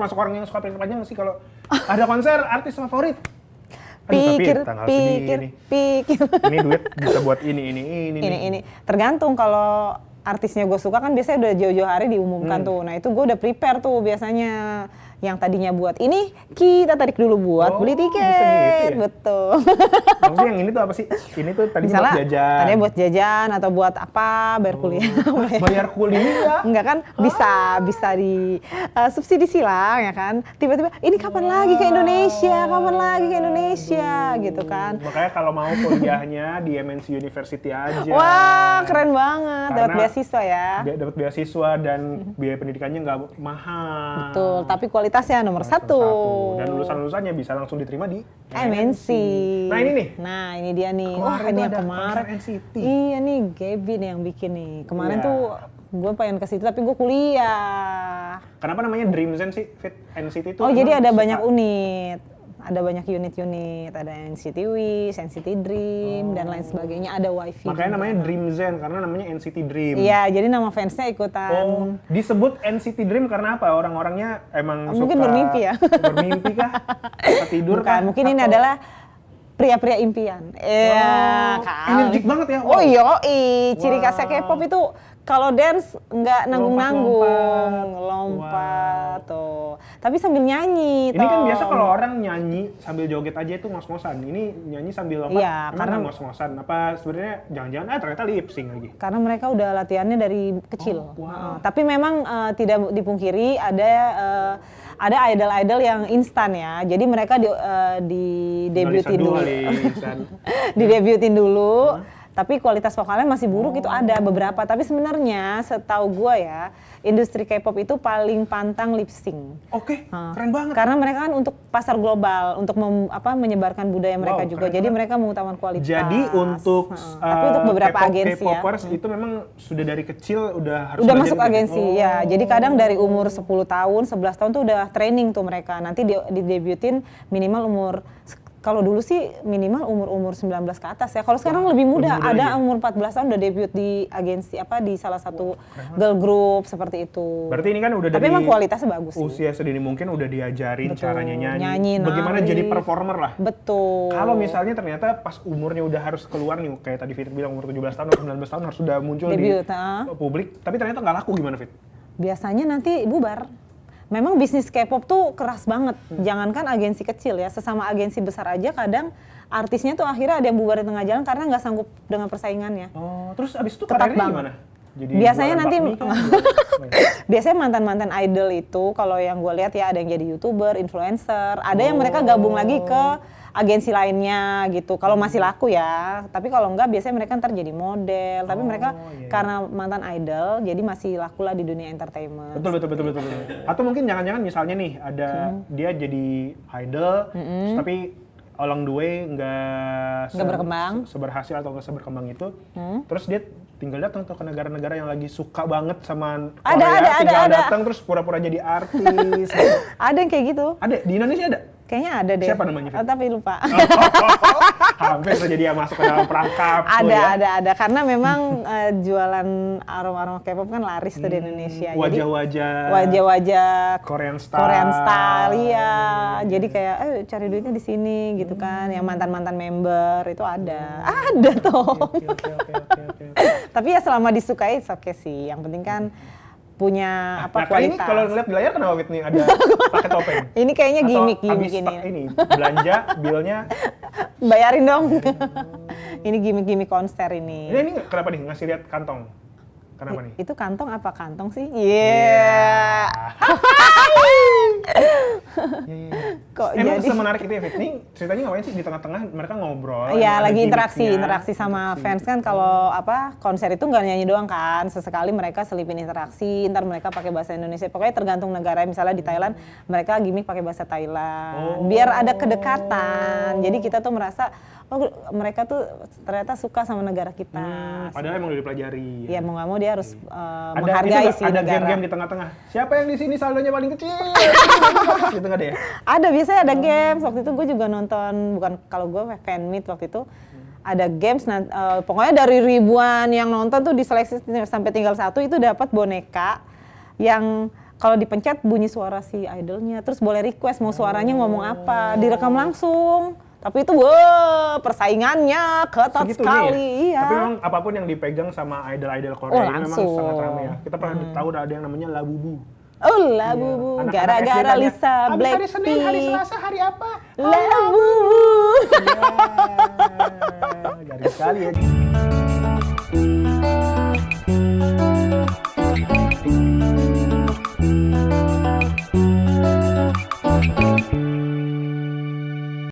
masuk orang yang suka pikir panjang sih kalau ada konser artis favorit. Pikir. Ini duit bisa buat ini. Tergantung kalau artisnya gue suka kan biasanya udah jauh-jauh hari diumumkan tuh. Nah itu gue udah prepare tuh biasanya. Yang tadinya buat ini, kita tarik dulu buat beli tiket. Gitu ya? Betul. Maksudnya yang ini tuh apa sih? Ini tuh tadinya buat jajan. Tadinya buat jajan atau buat apa, bayar kuliah. Bayar kuliah? Enggak kan, bisa di subsidi silang ya kan. Tiba-tiba, ini kapan lagi ke Indonesia, gitu kan. Makanya kalau mau kuliahnya di MNC University aja. Wah, keren banget. Dapat beasiswa ya. Dapat beasiswa dan biaya pendidikannya nggak mahal. Betul, tapi kualitasnya nomor satu. Dan lulusan-lulusannya bisa langsung diterima di MNC. Nah ini nih. Nah ini dia nih. Kemarin ini yang kemarin NCT. Iya nih, Gaby nih yang bikin nih. Kemarin tuh gue pengen ke situ tapi gue kuliah. Kenapa namanya Dream Zen sih? Fit NCT itu? Oh jadi ada banyak unit. Ada banyak unit-unit, ada NCT Wish, NCT Dream, dan lain sebagainya, ada wifi. Makanya namanya Dream Zen, karena namanya NCT Dream. Iya, jadi nama fansnya ikutan. Oh, disebut NCT Dream karena apa? Orang-orangnya emang mungkin suka... bermimpi ya? Bermimpi kah? Suka tidur kah? Mungkin ini adalah pria-pria impian. Iya, energik banget ya. Oh iya, ciri khasnya K-pop itu kalau dance nggak nanggung-nanggung, lompat tuh. Tapi sambil nyanyi. Ini kan biasa kalau orang nyanyi sambil joget aja itu ngos-ngosan. Ini nyanyi sambil lompat. Iya, karena ngos-ngosan. Apa sebenarnya jangan-jangan ternyata lip sync lagi. Karena mereka udah latihannya dari kecil. Tapi memang tidak dipungkiri ada idol-idol yang instan ya. Jadi mereka didebutin dulu. Didebutin dulu. Tapi kualitas vokalnya masih buruk itu ada beberapa. Tapi sebenarnya setahu gue ya, industri K-pop itu paling pantang lip sync. Oke, keren banget. Karena mereka kan untuk pasar global, untuk menyebarkan budaya mereka juga. Jadi mereka mengutamakan kualitas. Jadi untuk tapi untuk beberapa agensi K-popers itu memang sudah dari kecil harus masuk agensi ya. Jadi kadang dari umur 10 tahun, 11 tahun tuh udah training tuh mereka. Nanti didebutin minimal umur, kalau dulu sih minimal umur 19 ke atas ya. Kalau sekarang lebih muda, ada umur 14 tahun udah debut di agensi di salah satu girl group seperti itu. Berarti ini kan udah tapi memang kualitasnya bagus sih. Usia sedini mungkin udah diajarin caranya nyanyi, bagaimana jadi performer lah. Betul. Kalau misalnya ternyata pas umurnya udah harus keluar nih, kayak tadi Fit bilang umur 17 tahun atau 19 tahun harus sudah muncul debut, di publik, tapi ternyata nggak laku, gimana Fit? Biasanya nanti bubar. Memang bisnis K-pop tuh keras banget. Jangankan agensi kecil ya, sesama agensi besar aja kadang artisnya tuh akhirnya ada yang bubar di tengah jalan karena nggak sanggup dengan persaingannya. Oh, terus abis itu karirnya gimana? Jadi biasanya nanti biasanya mantan-mantan idol itu kalau yang gue lihat ya ada yang jadi YouTuber, influencer, ada yang mereka gabung lagi ke agensi lainnya gitu. Kalau masih laku ya, tapi kalau enggak biasanya mereka ntar jadi model. Tapi mereka karena mantan idol, jadi masih laku lah di dunia entertainment. Betul. Atau mungkin jangan-jangan misalnya nih ada dia jadi idol, tapi along the way nggak berkembang, seberhasil atau nggak seberkembang itu, terus dia tinggal datang ke negara-negara yang lagi suka banget sama Korea, tinggal datang terus pura-pura jadi artis. Ada yang kayak gitu. Ada di Indonesia ada. Kayaknya ada deh. Siapa namanya? Tapi lupa. Hampir saja dia masuk ke dalam perangkap. Ada. Karena memang jualan aroma-aroma K-pop kan laris tuh di Indonesia. Wajah-wajah Korean style, iya. Jadi kayak cari duitnya di sini gitu kan. Yang mantan-mantan member itu ada. Ada toh. Oke. Tapi ya selama disukai, oke sih. Yang penting kan punya kualitas. Ini kalau ngeliat di layar kenapa Fit nih ada pakai topeng? Ini kayaknya gimmick ini. Belanja, bilnya bayarin dong. Ini gimmick konser ini. Ini kenapa nih ngasih lihat kantong? Kenapa nih? Itu kantong apa kantong sih? Iya. Kok emang jadi semenarik itu ya Fit? Nih ceritanya ngapain sih di tengah-tengah mereka ngobrol? Iya, lagi interaksi sama fans kan. Kalau konser itu nggak nyanyi doang kan, sesekali mereka selipin interaksi. Ntar mereka pakai bahasa Indonesia. Pokoknya tergantung negara. Misalnya di Thailand mereka gimmick pakai bahasa Thailand. Biar ada kedekatan. Jadi kita tuh merasa mereka tuh ternyata suka sama negara kita. Padahal emang udah dipelajari. Iya, mau nggak mau dia harus menghargai si negara. Ada game-game di tengah-tengah. Siapa yang di sini saldonya paling kecil? Gitu nggak ada ya? Ada, biasanya ada games. Waktu itu gue juga nonton, bukan kalau gue fan meet waktu itu. Ada games, pokoknya dari ribuan yang nonton tuh diseleksi sampai tinggal satu itu dapat boneka yang kalau dipencet bunyi suara si idolnya, terus boleh request mau suaranya ngomong apa, direkam langsung. Tapi itu persaingannya ketat sekali. Ya? Iya. Tapi memang apapun yang dipegang sama idol-idol Korea ini memang sangat ramai ya. Kita pernah tahu ada yang namanya Labubu. Oh, Labubu. Iya. Gara-gara Lisa Blackpink. Hari Senin, hari Selasa, hari apa? Labubu. Ya, garing sekali ya.